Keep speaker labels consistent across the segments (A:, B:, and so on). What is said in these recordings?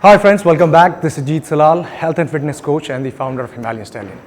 A: Hi friends, welcome back. This is Jeet Salal, health and fitness coach and the founder of Himalayan Stallion.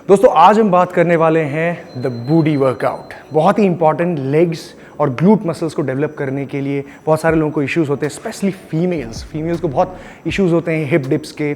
A: दोस्तों आज हम बात करने वाले हैं द बूटी वर्कआउट। बहुत ही इंपॉर्टेंट लेग्स और ग्लूट मसल्स को डेवलप करने के लिए बहुत सारे लोगों को इश्यूज होते हैं, स्पेशली फीमेल्स को बहुत इश्यूज होते हैं हिप डिप्स के,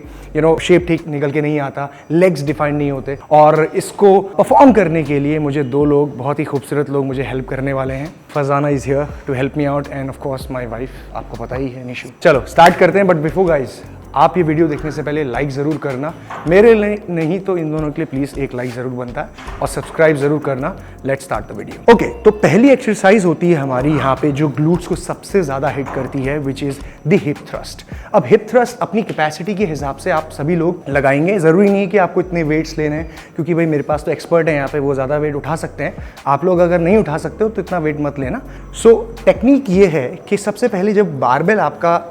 A: शेप ठीक निकल के नहीं आता, लेग्स डिफाइंड नहीं होते। और इसको परफॉर्म करने के लिए मुझे दो लोग, बहुत ही खूबसूरत लोग मुझे हेल्प करने वाले हैं। Farzana is here to help me out and of course my wife, आपको पता ही है निशु। चलो स्टार्ट करते हैं, बट बिफोर गाइस आप ये वीडियो देखने से पहले लाइक ज़रूर करना, मेरे लिए नहीं तो इन दोनों के लिए प्लीज़ एक लाइक ज़रूर बनता है, और सब्सक्राइब ज़रूर करना। Let's start the video. Okay, तो पहली एक्सरसाइज होती है हमारी यहाँ पे जो ग्लूट्स को सबसे ज़्यादा हिट करती है, which is the hip thrust. अब हिप थ्रस्ट अपनी कैपेसिटी के हिसाब से आप सभी लोग लगाएंगे, ज़रूरी नहीं है कि आपको इतने वेट्स लेने हैं, क्योंकि भाई मेरे पास तो एक्सपर्ट है यहाँ पे, वो ज़्यादा वेट उठा सकते हैं। आप लोग अगर नहीं उठा सकते हो तो इतना वेट मत लेना। सो टेक्निक ये है कि सबसे पहले जब बारबेल आपका,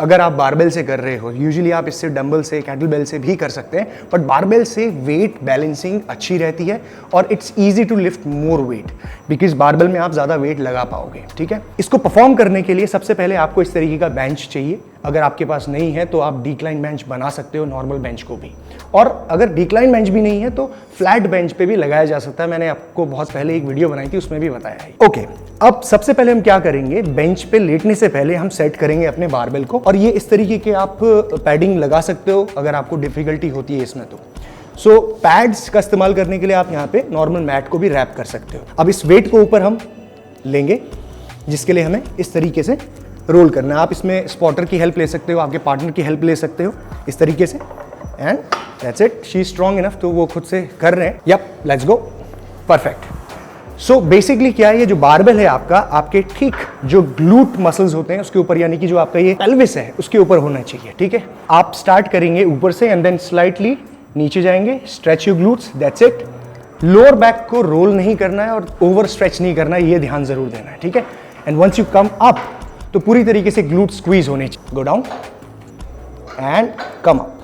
A: अगर आप बारबेल से कर रहे हो, यूजुअली आप इससे डंबल से, कैटलबेल से भी कर सकते हैं, बट बारबेल से वेट बैलेंसिंग अच्छी रहती है और it's easy to lift more weight, because barbell में आप ज़्यादा वेट लगा पाओगे। ठीक है, इसको परफॉर्म करने के लिए सबसे पहले आपको इस तरीके का बेंच चाहिए। अगर आपके पास नहीं है तो आप डिक्लाइन बेंच बना सकते हो, नॉर्मल बेंच को भी। और अगर डिक्लाइन बेंच भी नहीं है तो फ्लैट बेंच पे भी लगाया जा सकता है। मैंने आपको बहुत पहले एक वीडियो बनाई थी, उसमें भी बताया है। ओके, अब सबसे पहले हम क्या करेंगे, बेंच पे लेटने से पहले हम सेट करेंगे अपने बारबेल को, और ये इस तरीके के आप पैडिंग लगा सकते हो अगर आपको डिफिकल्टी होती है इसमें तो। सो पैड्स का इस्तेमाल करने के लिए आप यहाँ पे नॉर्मल मैट को भी रैप कर सकते हो। अब इस वेट को ऊपर हम लेंगे, जिसके लिए हमें इस तरीके से रोल करना है। आप इसमें स्पॉटर की हेल्प ले सकते हो, आपके पार्टनर की हेल्प ले सकते हो इस तरीके से, and that's it. She is strong enough, तो वो खुद से कर रहे हैं। Yup, let's go, perfect. So basically क्या है, ये जो बारबेल है आपका, आपके ठीक जो ग्लूट मसल्स होते हैं उसके ऊपर, यानी कि जो आपका ये पेल्विस है उसके ऊपर होना चाहिए। ठीक है, आप स्टार्ट करेंगे ऊपर से एंड देन स्लाइटली नीचे जाएंगे, stretch your glutes, that's it. Lower back को रोल नहीं करना है और ओवर स्ट्रेच नहीं करना है, ये ध्यान जरूर देना है। ठीक है, and once you come up तो पूरी तरीके से ग्लूट स्क्वीज होने चाहिए। Go down and come up,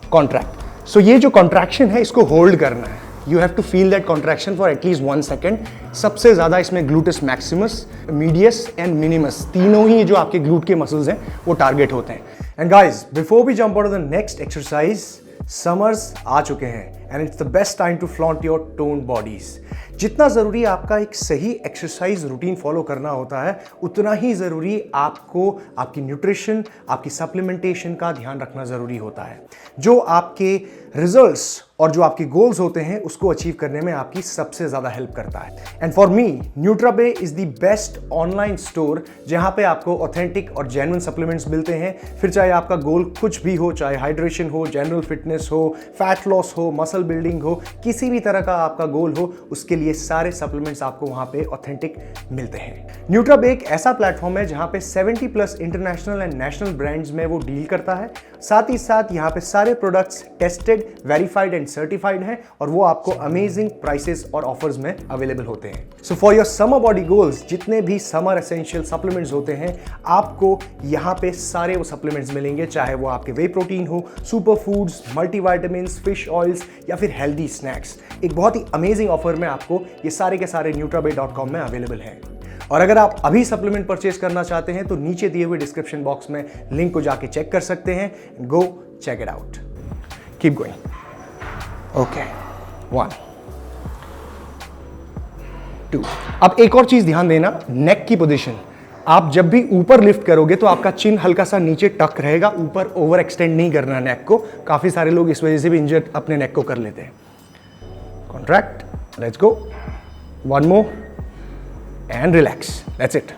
A: contract. So ये जो कॉन्ट्रैक्शन है इसको होल्ड करना है। You have to feel that contraction for at least 1 second. सबसे ज्यादा इसमें gluteus maximus, medius and minimus, तीनों ही जो आपके ग्लूट के मसल्स हैं वो टारगेट होते हैं। And guys, before we jump on the next exercise, summers आ चुके हैं and it's the best time to flaunt your toned bodies. जितना ज़रूरी आपका एक सही एक्सरसाइज रूटीन फॉलो करना होता है, उतना ही ज़रूरी आपको आपकी न्यूट्रिशन, आपकी सप्लीमेंटेशन का ध्यान रखना ज़रूरी होता है, जो आपके रिजल्ट्स और जो आपके गोल्स होते हैं उसको अचीव करने में आपकी सबसे ज़्यादा हेल्प करता है। And for me, Nutrabay is the best online store जहाँ पे आपको ऑथेंटिक और जेन्युइन सप्लीमेंट्स मिलते हैं। फिर चाहे आपका गोल कुछ भी हो, चाहे हाइड्रेशन हो, जनरल फिटनेस हो, फैट लॉस हो, मसल बिल्डिंग हो, किसी भी तरह का आपका गोल हो, उसके लिए सारे सप्लीमेंट्स आपको वहाँ पे ऑथेंटिक मिलते हैं। न्यूट्राबे एक ऐसा प्लेटफॉर्म है जहाँ पे 70+ इंटरनेशनल एंड नेशनल ब्रांड्स में वो डील करता है। साथ ही साथ यहाँ पे सारे products tested, verified and certified हैं, और वो आपको अमेजिंग प्राइसेस और ऑफर्स में अवेलेबल होते हैं। So for your summer body goals, जितने भी समर एसेंशियल सप्लीमेंट्स होते हैं, आपको यहाँ पे सारे वो सप्लीमेंट्स मिलेंगे, चाहे वो आपके वे प्रोटीन हो, super foods, multivitamins, fish oils या फिर हेल्दी स्नैक्स। एक बहुत ही अमेजिंग ऑफर में आपको ये सारे के सारे nutrabe.com में अवेलेबल हैं। और अगर आप अभी सप्लीमेंट परचेज करना चाहते हैं तो नीचे दिए हुए डिस्क्रिप्शन बॉक्स में लिंक को जाके चेक कर सकते हैं। Go check it out, keep going. Okay, 1 2। अब एक और चीज ध्यान देना, नेक की पोजीशन। आप जब भी ऊपर लिफ्ट करोगे तो आपका चिन हल्का सा नीचे टक रहेगा, ऊपर ओवर एक्सटेंड नहीं करना नेक को। काफी सारे लोग इस वजह से भी इंजर्ड अपने नेक को कर लेते हैं। Contract, let's go, 1 more and relax, that's it.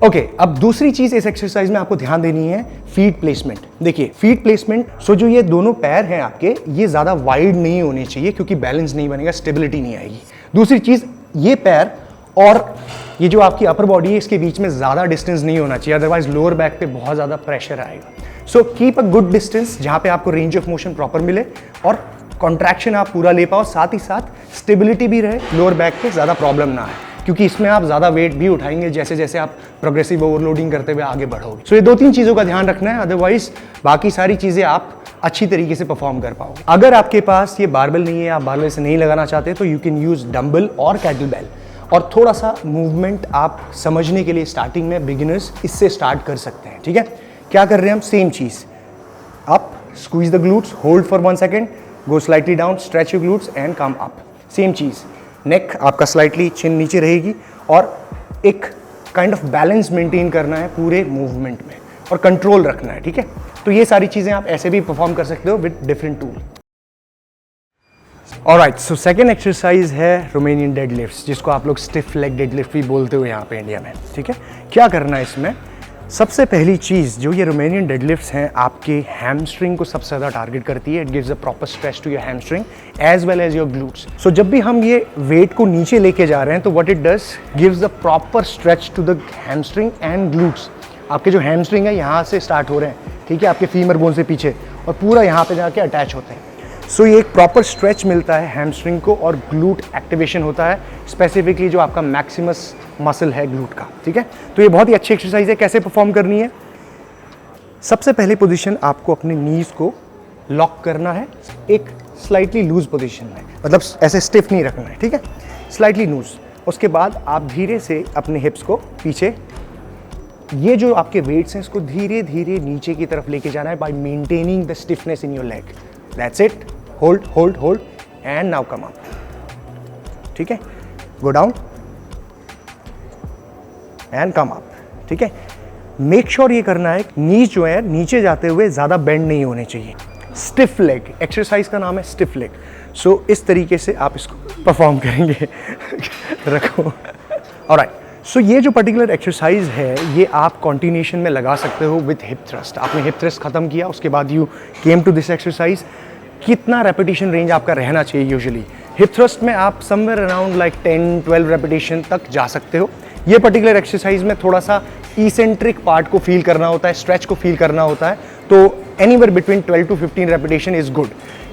A: Okay, अब दूसरी चीज इस एक्सरसाइज में आपको ध्यान देनी है, फीट प्लेसमेंट। देखिए, फीट प्लेसमेंट, सो जो ये दोनों पैर हैं आपके, ये ज्यादा वाइड नहीं होने चाहिए, क्योंकि बैलेंस नहीं बनेगा, स्टेबिलिटी नहीं आएगी। दूसरी चीज, ये पैर और ये जो आपकी अपर बॉडी है, इसके बीच में ज्यादा डिस्टेंस नहीं होना चाहिए, अदरवाइज लोअर बैक पे बहुत ज्यादा प्रेशर आएगा। So keep a good distance, जहां पे आपको रेंज ऑफ मोशन प्रॉपर मिले और कॉन्ट्रैक्शन आप पूरा ले पाओ, साथ ही साथ स्टेबिलिटी भी रहे, लोअर बैक पे ज्यादा प्रॉब्लम ना आए, क्योंकि इसमें आप ज्यादा वेट भी उठाएंगे जैसे जैसे आप प्रोग्रेसिव ओवरलोडिंग करते हुए आगे बढ़ोगे। सो ये 2-3 चीजों का ध्यान रखना है, अदरवाइज बाकी सारी चीजें आप अच्छी तरीके से परफॉर्म कर पाओगे। अगर आपके पास ये बारबेल नहीं है, आप बारबेल से नहीं लगाना चाहते, तो यू कैन यूज डंबल और कैटलबेल। और थोड़ा सा मूवमेंट आप समझने के लिए स्टार्टिंग में बिगिनर्स इससे स्टार्ट कर सकते हैं। ठीक है, क्या कर रहे हैं हम? सेम चीज़, up, squeeze the glutes, hold for 1 second, go slightly down, stretch your glutes and come up. Same चीज़, नेक आपका स्लाइटली चिन नीचे रहेगी और एक काइंड ऑफ बैलेंस मेंटेन करना है पूरे मूवमेंट में और कंट्रोल रखना है, ठीक है। तो ये सारी चीज़ें आप ऐसे भी परफॉर्म कर सकते हो with different tool. Alright, so second exercise है रोमेनियन डेडलिफ्ट्स, जिसको आप लोग स्टिफ लेग डेडलिफ्ट भी बोलते हो यहाँ पे इंडिया में, ठीक है। क्या करना है इसमें? सबसे पहली चीज़ जो ये रोमेनियन डेडलिफ्ट्स हैं, आपके हैमस्ट्रिंग को सबसे ज़्यादा टारगेट करती है। It gives a proper stretch to your hamstring as well as your glutes. So जब भी हम ये वेट को नीचे लेके जा रहे हैं तो what it does, gives a proper stretch to the hamstring and glutes. आपके जो हैमस्ट्रिंग है यहाँ से स्टार्ट हो रहे हैं, ठीक है, आपके फीमर बोन से पीछे, और पूरा यहाँ पे जाके अटैच होते हैं। सो ये एक प्रॉपर स्ट्रेच मिलता है हैमस्ट्रिंग को और ग्लूट एक्टिवेशन होता है, स्पेसिफिकली जो आपका मैक्सिमस मसल है ग्लूट का, ठीक है। तो ये बहुत ही अच्छी एक्सरसाइज है। कैसे परफॉर्म करनी है? सबसे पहली पोजीशन आपको अपने नीज को लॉक करना है एक स्लाइटली लूज पोजीशन में, मतलब ऐसे स्टिफ नहीं रखना है, ठीक है, स्लाइटली लूज। उसके बाद आप धीरे से अपने हिप्स को पीछे, ये जो आपके वेट्स हैं इसको धीरे धीरे नीचे की तरफ लेके जाना है bye maintaining the stiffness in your leg. That's it, hold hold hold and now come up, ठीक है, गो डाउन एंड कम अप, ठीक है। मेक श्योर ये करना है नीज जो है नीचे जाते हुए ज़्यादा बेंड नहीं होने चाहिए। स्टिफ लेग एक्सरसाइज का नाम है स्टिफ लेग। सो इस तरीके से आप इसको परफॉर्म करेंगे रखो। ऑलराइट, सो ये जो पर्टिकुलर एक्सरसाइज है ये आप कॉन्टिन्यूशन में लगा सकते हो विथ हिप थ्रस्ट। आपने हिप थ्रस्ट खत्म किया, उसके बाद you came to this exercise. कितना रेपिटेशन रेंज आपका रहना चाहिए? यूजुअली हिप थ्रस्ट में आप समवेयर अराउंड लाइक 10-12 रेपिटेशन तक जा सकते हो। ये पर्टिकुलर एक्सरसाइज में थोड़ा सा इसेंट्रिक पार्ट को फील करना होता है, स्ट्रेच को फील करना होता है, तो anywhere between 12 to 15 repetition is good,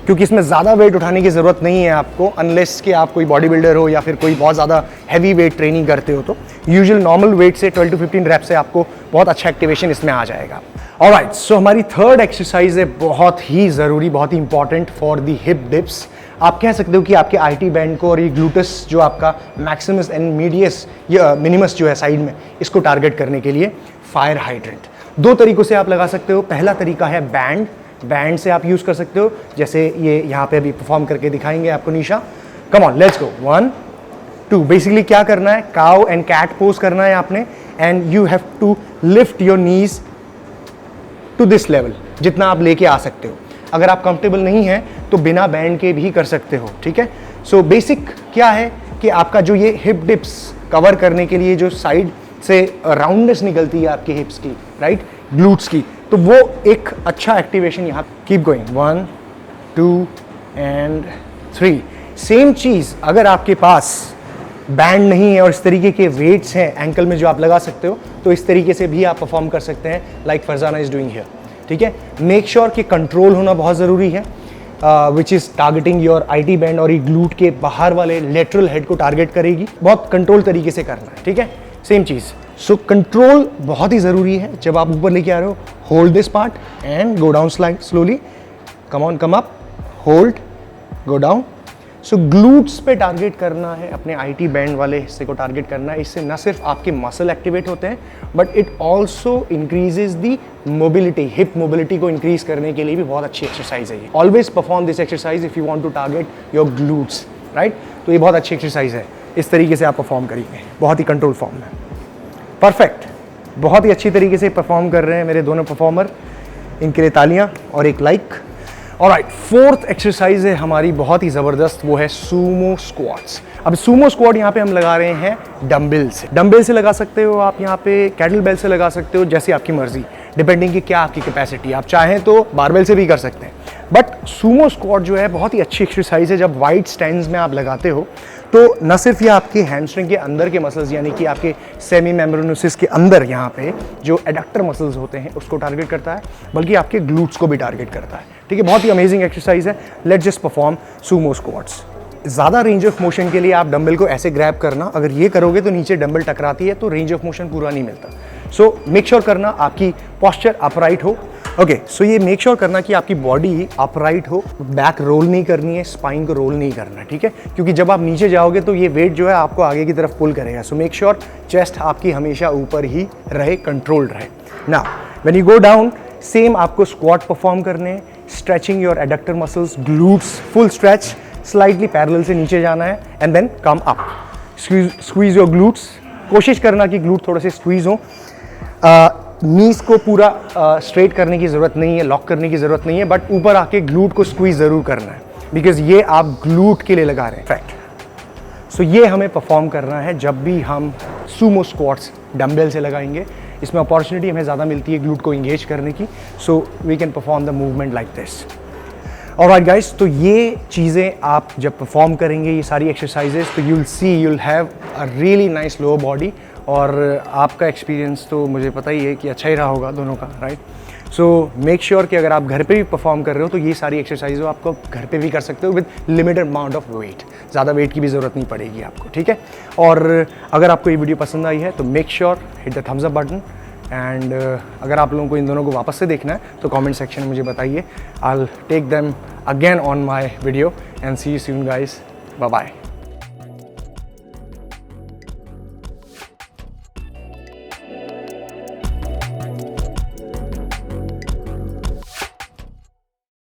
A: क्योंकि इसमें ज़्यादा वेट उठाने की ज़रूरत नहीं है आपको, अनलेस कि आप कोई बॉडी बिल्डर हो या फिर कोई बहुत ज़्यादा हैवी वेट ट्रेनिंग करते हो। तो यूजुअल नॉर्मल वेट से 12 to 15 रेप से आपको बहुत अच्छा एक्टिवेशन इसमें आ जाएगा। ऑलराइट, सो हमारी थर्ड एक्सरसाइज है बहुत ही ज़रूरी, बहुत ही important for the hip dips. आप कह सकते हो कि आपके आईटी बैंड को और ये ग्लूटस जो आपका मैक्सिमस एंड मीडियस या मिनिमस जो है साइड में, इसको टारगेट करने के लिए फायर हाइड्रेंट दो तरीकों से आप लगा सकते हो। पहला तरीका है बैंड, बैंड से आप यूज़ कर सकते हो, जैसे ये यहाँ पे अभी परफॉर्म करके दिखाएंगे आपको Nisha. Come on, let's go, 1 2। Basically क्या करना है, काउ एंड कैट पोज करना है आपने, and you have to lift your knees to this level, जितना आप लेके आ सकते हो। अगर आप कंफर्टेबल नहीं है तो बिना बैंड के भी कर सकते हो, ठीक है। सो बेसिक क्या है कि आपका जो ये हिप डिप्स कवर करने के लिए जो साइड से राउंडनेस निकलती है आपके हिप्स की, राइट, ग्लूट्स की, तो वो एक अच्छा एक्टिवेशन यहाँ। Keep going, 1 2 and 3। सेम चीज़ अगर आपके पास बैंड नहीं है और इस तरीके के वेट्स हैं एंकल में जो आप लगा सकते हो, तो इस तरीके से भी आप परफॉर्म कर सकते हैं, like Farzana is doing here, ठीक है। मेक श्योर कि कंट्रोल होना बहुत ज़रूरी है, which is targeting your IT band, और ये ग्लूट के बाहर वाले लेटरल हेड को टारगेट करेगी। बहुत कंट्रोल तरीके से करना है, ठीक है। सेम चीज़, सो कंट्रोल बहुत ही ज़रूरी है जब आप ऊपर लेके आ रहे हो। Hold this part and go down slowly, come on, come up, hold, go down. So glutes पे टारगेट करना है, अपने आईटी बैंड वाले हिस्से को टारगेट करना है। इससे न सिर्फ आपके मसल एक्टिवेट होते हैं, but it also increases the mobility. Hip mobility को इंक्रीज करने के लिए भी बहुत अच्छी एक्सरसाइज है ये। Always perform this exercise if you want to target your glutes, right. तो ये बहुत अच्छी एक्सरसाइज है, इस तरीके से आप परफॉर्म करेंगे बहुत ही कंट्रोल फॉर्म में। परफेक्ट, बहुत ही अच्छी तरीके से परफॉर्म कर रहे हैं मेरे दोनों परफॉर्मर, इनके लिए तालियां और एक लाइक। ऑलराइट, फोर्थ एक्सरसाइज है हमारी बहुत ही ज़बरदस्त, वो है सूमो स्क्वाट्स। अब सूमो स्क्वाट यहाँ पे हम लगा रहे हैं डंबल से। डंबल से लगा सकते हो आप, यहाँ पे कैटल बेल से लगा सकते हो, जैसी आपकी मर्जी, डिपेंडिंग कि क्या आपकी कैपेसिटी। आप चाहें तो बारबेल से भी कर सकते हैं, बट सूमो स्क्वाट जो है बहुत ही अच्छी एक्सरसाइज है। जब वाइड स्टैंड्स में आप लगाते हो तो न सिर्फ ये आपके हैमस्ट्रिंग के अंदर के मसल्स, यानी कि आपके सेमी मेम्ब्रेनोसिस के अंदर यहाँ पे जो एडक्टर मसल्स होते हैं उसको टारगेट करता है, बल्कि आपके ग्लूट्स को भी टारगेट करता है, ठीक है। बहुत ही अमेजिंग एक्सरसाइज है। Let's just perform Sumo squats. ज़्यादा रेंज ऑफ मोशन के लिए आप डंबल को ऐसे ग्रैब करना, अगर ये करोगे तो नीचे डंबल टकराती है तो रेंज ऑफ मोशन पूरा नहीं मिलता। सो मेक श्योर करना आपकी पॉस्चर अपराइट हो। ओके, सो ये मेक श्योर करना कि आपकी बॉडी अपराइट हो, बैक रोल नहीं करनी है, स्पाइन को रोल नहीं करना है, ठीक है, क्योंकि जब आप नीचे जाओगे तो ये वेट जो है आपको आगे की तरफ पुल करेगा। सो मेक श्योर चेस्ट आपकी हमेशा ऊपर ही रहे, कंट्रोल्ड रहे। Now when you go down, same आपको स्क्वाट परफॉर्म करने, stretching your adductor muscles, glutes, full stretch, slightly parallel से नीचे जाना है and then come up, squeeze your glutes, कोशिश करना कि ग्लूट थोड़े से स्क्वीज हो। नीज को पूरा स्ट्रेट करने की ज़रूरत नहीं है, लॉक करने की ज़रूरत नहीं है, बट ऊपर आके ग्लूट को स्क्वीज ज़रूर करना है, बिकॉज ये आप ग्लूट के लिए लगा रहे हैं फैक्ट। सो ये हमें परफॉर्म करना है जब भी हम सूमो स्क्वाट्स डंबल से लगाएंगे। इसमें अपॉर्चुनिटी हमें ज़्यादा मिलती है ग्लूट को इंगेज करने की, so we can perform the movement like this. Alright guys, तो ये चीज़ें आप जब परफॉर्म करेंगे, ये सारी एक्सरसाइजेस, तो you will see, you will have a really nice lower body. और आपका एक्सपीरियंस तो मुझे पता ही है कि अच्छा ही रहा होगा दोनों का, राइट। सो मेक श्योर कि अगर आप घर पे भी परफॉर्म कर रहे हो तो ये सारी एक्सरसाइज आपको घर पे भी कर सकते हो with limited amount of weight, ज़्यादा वेट की भी ज़रूरत नहीं पड़ेगी आपको, ठीक है। और अगर आपको ये वीडियो पसंद आई है तो make sure hit the thumbs up button. And अगर आप लोगों को इन दोनों को वापस से देखना है तो कमेंट सेक्शन में मुझे बताइए। I will take them again on my video and see you soon guys, bye bye.